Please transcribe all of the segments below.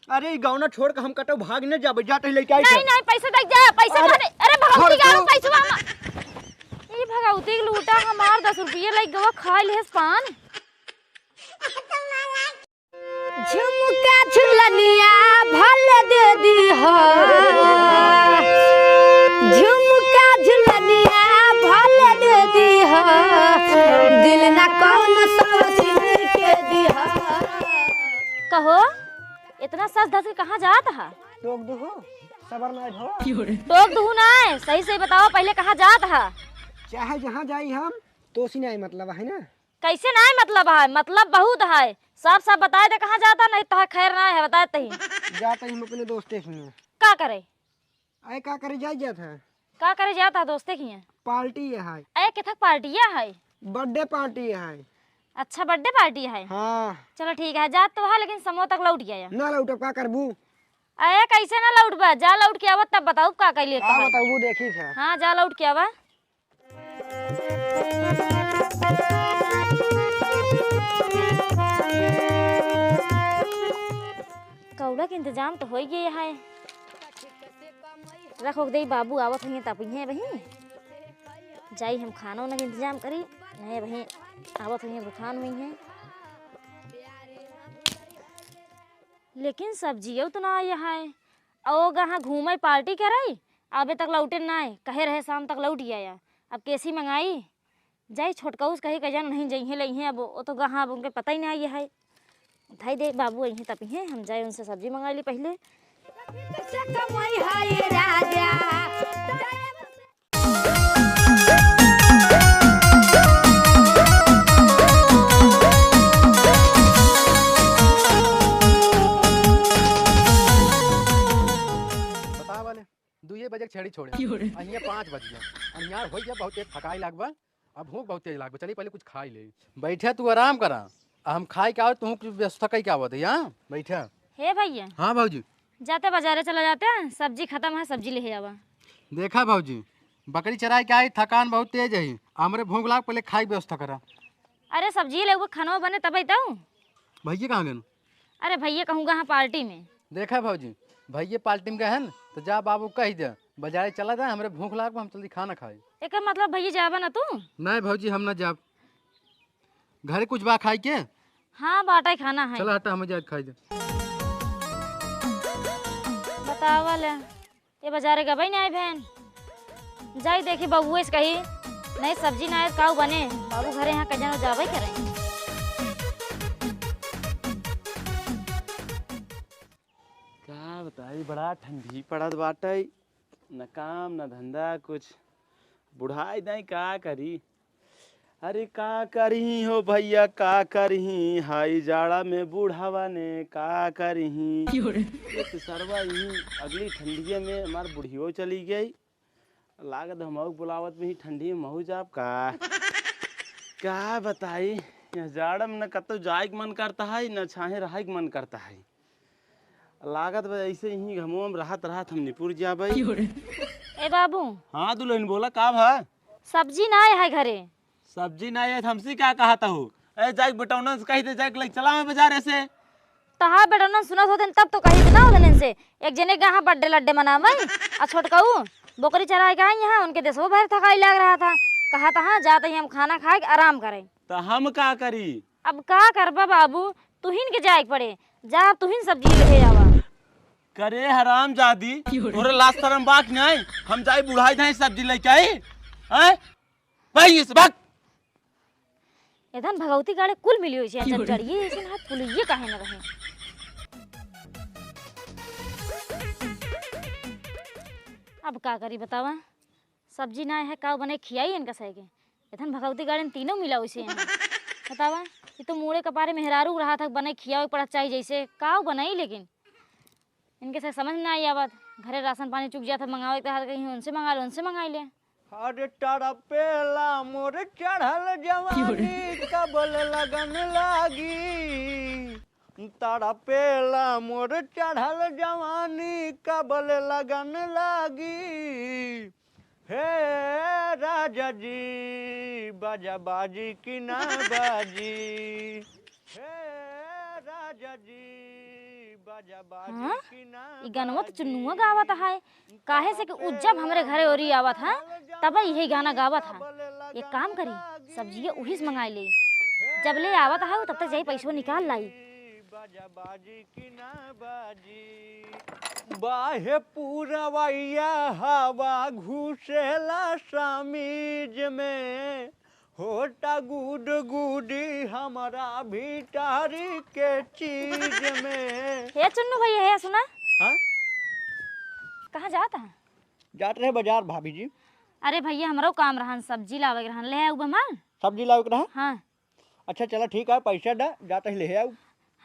अरे गाँव ना छोड़ के हम कटो भाग न जाबे जाते लेके आई नहीं नहीं पैसा देख जा पैसा दे। अरे भगवती का पैसा ये भगवती के लूटा हमार 10 रुपये लग गवा खा ले पान। झुमका झुलनिया भल दे दी हो झुमका झुलनिया भल दे दी हो दिल ना कौन सोची के दी हो। कहो इतना सच धस के कहाँ जाता है? टोक दू हो सबर ना हो टोक दू ना सही से बताओ पहले कहाँ जाता है? चाहे जहाँ जाई हम तो सी नहीं मतलब है ना। कैसे नहीं मतलब है? मतलब बहुत है। सब सब बताए दे कहाँ जाता नहीं तो खैर ना है बताए तही जाते हम अपने दोस्ते की का करे। अरे का करे जाता है का करे जाता है दोस्ते की पार्टी है अरे किथक पार्टिया है? बर्थडे पार्टी है। अच्छा बर्थडे पार्टी है। हाँ चलो ठीक है जात तो है लेकिन समो तक लौट गया ना लौट का करबू। अरे कैसे ना लौट बा जा लौट के आवा तब बताऊ का कर लिए हां बताऊ देखी था। हाँ जा लौट के आवा। कौड़ा के इंतजाम तो हो गया है। रखो दे बाबू आवत हुई तब है बही जाई हम खाना वाना के इंतजाम करी नहीं बही आवत हुई दुकान में है। लेकिन सब्जियों तो ना आया है और कहाँ घूमे पार्टी करे अबे तक लौटे ना कहे रहे शाम तक लौट आया। अब कैसी मंगाई जाई छोटकाउस कहे कह जान नहीं जाइए लही अब वो तो कहाँ अब उनके पता ही नहीं आया है। भाई देख बाबू यहीं तब हैं हम जाए उनसे सब्जी मंगा ली पहले। बता वाले 2 बजे छड़ी छोड़े अहिया 5 बज गया अनियार हो गया बहुत थकाई लागबा अब भूख बहुत तेज लागबा चली पहले कुछ खाई ले। बैठा तू आराम करा हम खाई के आओ तू व्यवस्था कई के आवत है यहाँ बैठा। हे भैया हाँ भाजी जाते बाजारे चला जाते हैं सब्जी खत्म है सब्जी ले आवा। देखा भाजी बकरी चराई के आई थकान बहुत तेज है हमरे भूख लाग पहले खाई के व्यवस्था करा। अरे सब्जी ले खाना बने तब बताऊँ। भैया कहाँ गए? अरे भैया कहूँगा हाँ पार्टी में। देखा भाजी भैया पार्टी में गए हैं तो जा बाबू कह दे बाजारे चला जाए हमरे भूख लाग हम जल्दी खाना खाए। एक मतलब भैया जाबा ना तू? नहीं भाजी हम ना जाब घरे कुछ बा खाई के। हाँ बाटा ही खाना है। चला हटा हमें जाए खाई दे। बतावल ये बाजारे गई नहीं बहन जाई देखी बबुए से कही नहीं सब्जी ना है काऊ बने बाबू घरे यहाँ कहीं जाबे करें। का बताई बड़ा ठंडी पड़त बाटे न काम न धंधा कुछ बुढ़ाई नहीं का करी। अरे का करही हो भैया का करही हाई जाड़ा में बूढ़ावा ने का करही। एक सरवा यही अगली ठंडिया में हमार बुढ़ियो चली गई लागत हम बुलावत में ही ठंडी में महू जाब का बताई। जाड़ा में न कतो जाए के मन करता है न छाहे रहे के मन करता है लागत ऐसे ही घमो में राहत हम निपुर जा भाई। ए बाबू हाँ दुल्हन बोला का भा सब्जी ना है घरे। सब्जी ना है हमसे क्या कहता हूँ ए जाके बटौना से कही दे जाके लेके चला मैं बाजार ऐसे तहा बेटा सुनत होते तब तो कही ना होते से एक जने के यहाँ बर्थडे लड्डे मनावे आ छोटकाऊ बोकरी चराए के यहाँ उनके देशों भर थकाई लग रहा था कहा था जाते ही हम खाना खाए आराम करें। तो हम का करी अब का करबा बाबू तुहिन के जाए पड़े जा तुहिन सब्जी ले आवा। करे हराम जादी तोरे लाश तरम बाक नहीं हम जाई बुढ़ाई धाई सब्जी लेके आई हैं भाई इस बात एधन भगवती गाड़े कुल मिली होई छे जब जड़िए ऐसे हाथ पुलिये काहे न रहे। अब का करी बतावा सब्जी ना है का बने खियाई इनका सह के एधन भगवती गाड़े तीनों मिला होई छे बतावा ये तो मुड़े कपारे मेहरारू रहा था बने खियावे पड़ा चाहिए जैसे काव बनाई लेकिन इनके से समझ ना आई आवत घरे राशन पानी चुक जाता मंगावे तो कहीं उनसे मंगा लो उनसे मंगा ले। अरे तड़पेला मोर चढ़ल जवानी कबल लगन लागी तड़पेला मोर चढ़ल जवानी कबल लगन लागी हे राजा जी बाजा बाजी की ना बाजी हे राजा जी हाँ ई गानवा तो चुन्नुआ गावत है। काहे से कि उ जब हमरे घरे ओरी आवत है तब यही गाना गावत है। एक काम करी सब्जियाँ उही से मंगाई ले, जब ले आवत है तब तक जाई पैसवा निकाल लाई। बाहे पूरवैया हवा घुसेला समीज में, होता गुड गुडी हमारा भीतरी के चीज में। हे चुन्नू भैया है सुना, हाँ कहाँ जाता है? जाते रहे बाजार भाभी जी। अरे भैया हमरो काम रहन, सब्जी लावे रहन, ले आऊ माल। सब्जी लाओ के रहा। हाँ अच्छा चला ठीक है, पैसा दा जाते ही ले आओ।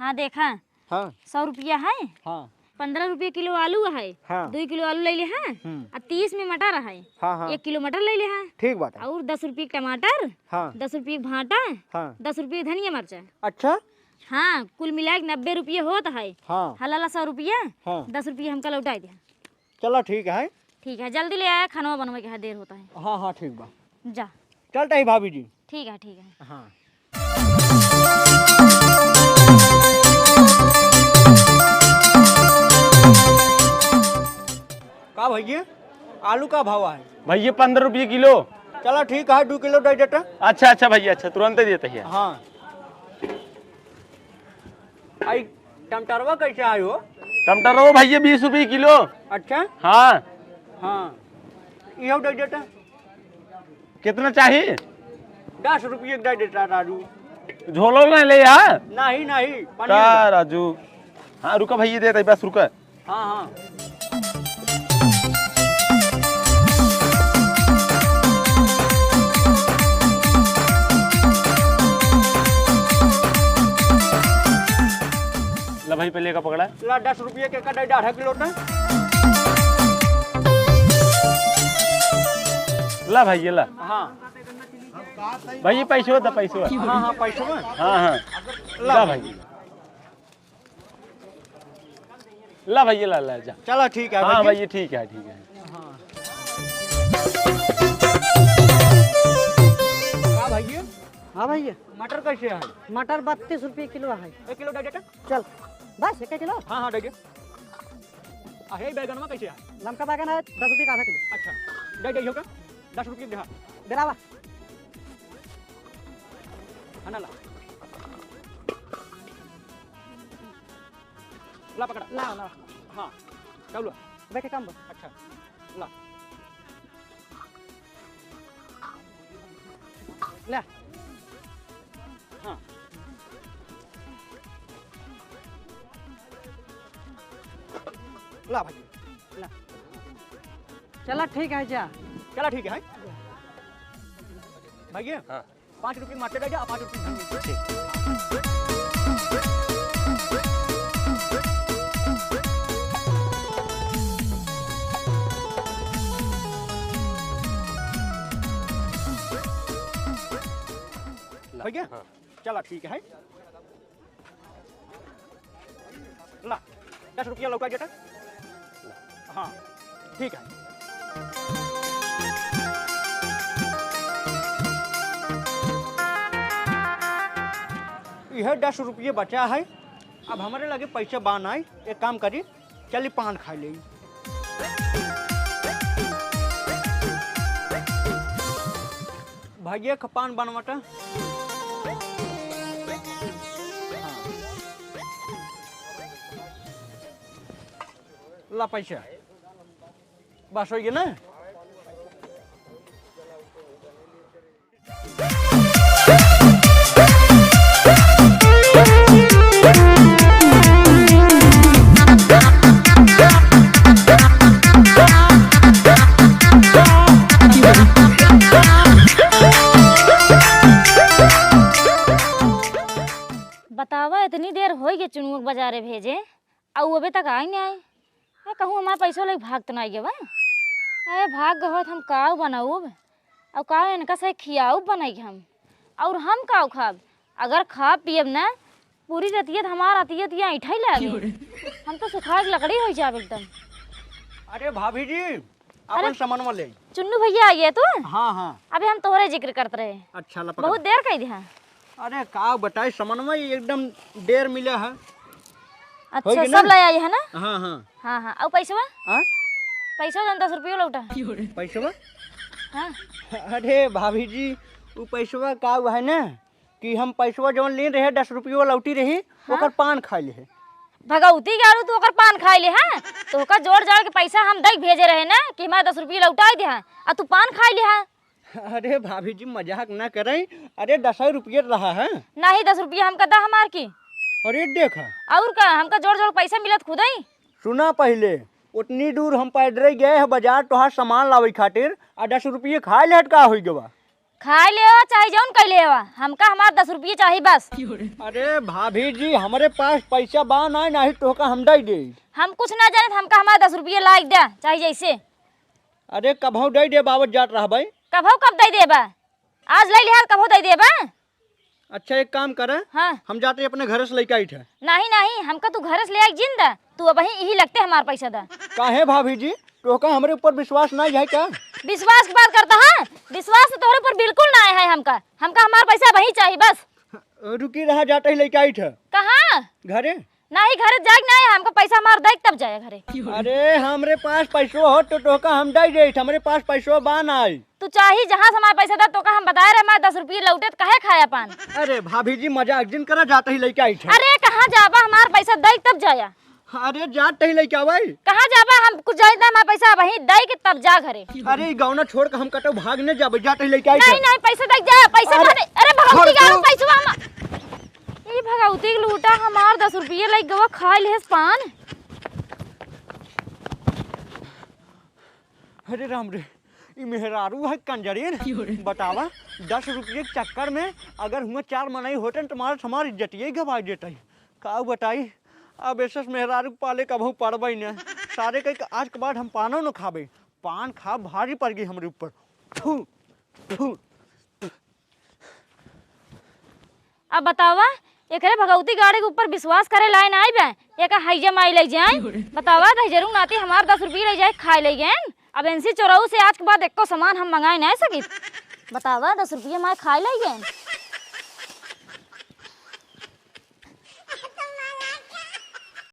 हाँ देखा हाँ 100 रुपया है, हाँ 15 रुपये किलो आलू है, हाँ 2 किलो आलू ले ले है, और 30 में मटर है, हाँ हाँ 1 किलो मटर ले ले है, ठीक बात है। और 10 रुपये टमाटर, हाँ 10 रुपये भाटा, हाँ 10 रुपये धनिया मिर्चा। अच्छा हाँ कुल मिला के 90 रुपये होता है। हाँ हलाला 100 रुपया, हाँ 10 रुपये हमका लौटा दिया। चलो ठीक है। ठीक है जल्दी ले आया, खाना बनवे के है, देर होता है। हाँ हाँ ठीक बा, जा चलता ही भाभी जी। ठीक है ठीक है। हाँ का भैया आलू का भाव है? भैया 15 रुपये किलो। चलो ठीक है 2 किलो दे देता। अच्छा अच्छा भैया, अच्छा तुरंत ही देते हैं। हाँ आई टमाटरवा कैसे आयो? टमाटर वो भैया 20 रुपये किलो। अच्छा हाँ हाँ यो दे देता। कितना चाहिए? 10 रुपये दे देता राजू। झोलो ना ले यार। नहीं नहीं का राजू? हाँ रुका भैया, देता है बस रुका। हाँ हाँ ला भाई पहले का पकड़ा। ला 10 रुपये के कटाई 1.5 किलो था। ला भैया ला। हाँ भैया पैसो दा पैसो। हाँ हाँ पैसा में। हाँ हाँ ला भैया, ला भैया ला ला जा। चलो ठीक है हाँ भैया ठीक है ठीक है। हाँ भैया हाँ भैया मटर कैसे है? मटर 32 रुपये किलो है। 1 किलो दे देता। चल बस 1 किलो। हाँ हाँ दे दे। अरे बैगनवा कैसे है? लमका बैगन है 10 रुपये का आधा किलो। अच्छा दे दे होगा 10 रुपये दे। बेरावा ला ला पकड़ा। ला ला हाँ चलो बैठे काम बा। अच्छा ला ले हाँ ला भाई ला। चला ठीक है जा। चला ठीक है भैया। हाँ 5 रुपये मटर दे जा, 5 रुपये। भैया चला ठीक है। ला 10 रुपया लौका देता। हाँ ठीक है। यह 10 रुपये बचा है। अब हमारे लगे पैसे बान आए, एक काम करी चली पान खा ले। भैया का पान बनवाटा। ला पैसा बस हो गया ना। बतावा इतनी देर हो गई चुनुआ बाजारे भेजे और अबे तक आई नहीं आए। कहूँ हमारे पैसों लगे भाग तो नहीं गए। अरे भाग गए हम काऊ बनाऊ और काऊ इनका से खियाऊ बनाई हम, और हम काऊ खाब। अगर खा पियब ना पूरी रतियत हमार अतियत यहाँ ऐठा ही लगे, हम तो सुखा के लकड़ी हो जाब एकदम। अरे भाभी जी अपन सामान ले। चुन्नू भैया आई है तू? हाँ हाँ अबे हम तोहरे जिक्र करते रहे। अच्छा ला बहुत देर कही दिया। अरे का बताए सामान में एकदम देर मिला है। अच्छा होगी सब ले आई है ना? हाँ हाँ हाँ हाँ और पैसा हाँ पैसा 10 रुपये लौटा। पैसवा हाँ अरे भाभी जी वो पैसवा का हुआ है ना कि हम पैसवा जौन ले रहे 10 रुपये लौटी रही ओकर पान खा ले है। भगवती गाड़ू तू ओकर पान खाई ले हाँ तो ओकर जोड़ जाड़ के पैसा हम दई भेजे रहे ना कि हमारे 10 रुपये लौटाई दे आ तू पान खाई ले हाँ। अरे भाभी जी मजाक ना करें, अरे 10 रुपये रहा है। नहीं 10 रुपये हमका दा हमार की। अरे देखा और का हमका जोड़ जोड़ पैसा मिलत खुद ही। सुना पहले उतनी दूर हम पैदल गए हैं बाजार तोहार सामान लावे खातिर आ 10 रुपये खा ले का हो गवा। खाई ले चाहे जौन कह ले हमका हमार 10 रुपये चाहिए बस। अरे भाभी जी हमारे पास पैसा बा नहीं तो का हम दे दे। हम कुछ ना जाने हमका हमारे 10 रुपये लायक दे चाहे जैसे। अरे कभौ दे दे बाबत जात रहा भाई। कभो कब दे देबा आज ले लिहार कभो दे देबा। अच्छा एक काम करे हाँ हम जाते अपने घर से लेके आई थे। नहीं नहीं हमका तू घर से ले आई जिंदा तू अब यही लगते हमार पैसा दा। काहे भाभी जी तो का हमारे ऊपर विश्वास नहीं है क्या? विश्वास की बात करता है विश्वास तो तोहरे ऊपर बिल्कुल ना है हमका हमार पैसा वही चाहिए बस। रुकी रहा जाते ही लेके आई थे। कहाँ घरे नहीं घर जाग नहीं हमका पैसा हमार देख तब जाए घरे। अरे हमरे पास पैसो हो तो का हम दे दे हमारे पास पैसो बा नहीं। तू चाहिए जहाँ से हमारा पैसा दा तो का हम बताए रहे हमारे 10 रुपये लौटे तो कहे खाया पान। अरे भाभी जी मजाक जिन करा जाते ही लेके आई थे। अरे कहाँ जाबा हमार पैसा देख तब जाया। अरे जाते ही लेके आवाई। कहाँ जाबा हम कुछ जाने हमारा पैसा वही दे के तब जा घरे। अरे गौना छोड़ के हम कटो भागने जाबे जाते ही लेके आई थे। नहीं नहीं पैसा देख जा पैसा अरे भगवती गाड़ू पैसा हम ये भगवती के लूटा हमार 10 रुपये लग गवा खा ले पान। अरे राम रे ई मेहरारू है कंजरीन बतावा 10 रुपये के चक्कर में अगर हुआ 4 मनाई होते न तुम्हारा हमारी इज्जतिये गवा देते का बताई। अब ऐसे मेहरारू पाले कभू पड़बे न सारे कहीं आज के बाद हम पानो न खाबे पान खा भारी पड़ गई हमारे ऊपर। थू थू अब बतावा एकरे भगवती गाड़ी के ऊपर विश्वास करे लाए ना आई बे एक हाइजा माई ले जाए बतावा तो जरूर नाती हमार 10 रुपये ले जाए खाए ले गए। अब एनसी चोराऊ से आज के बाद एको सामान हम मंगाए नहीं सकी बतावा 10 रुपये हमारे खाए ले गए।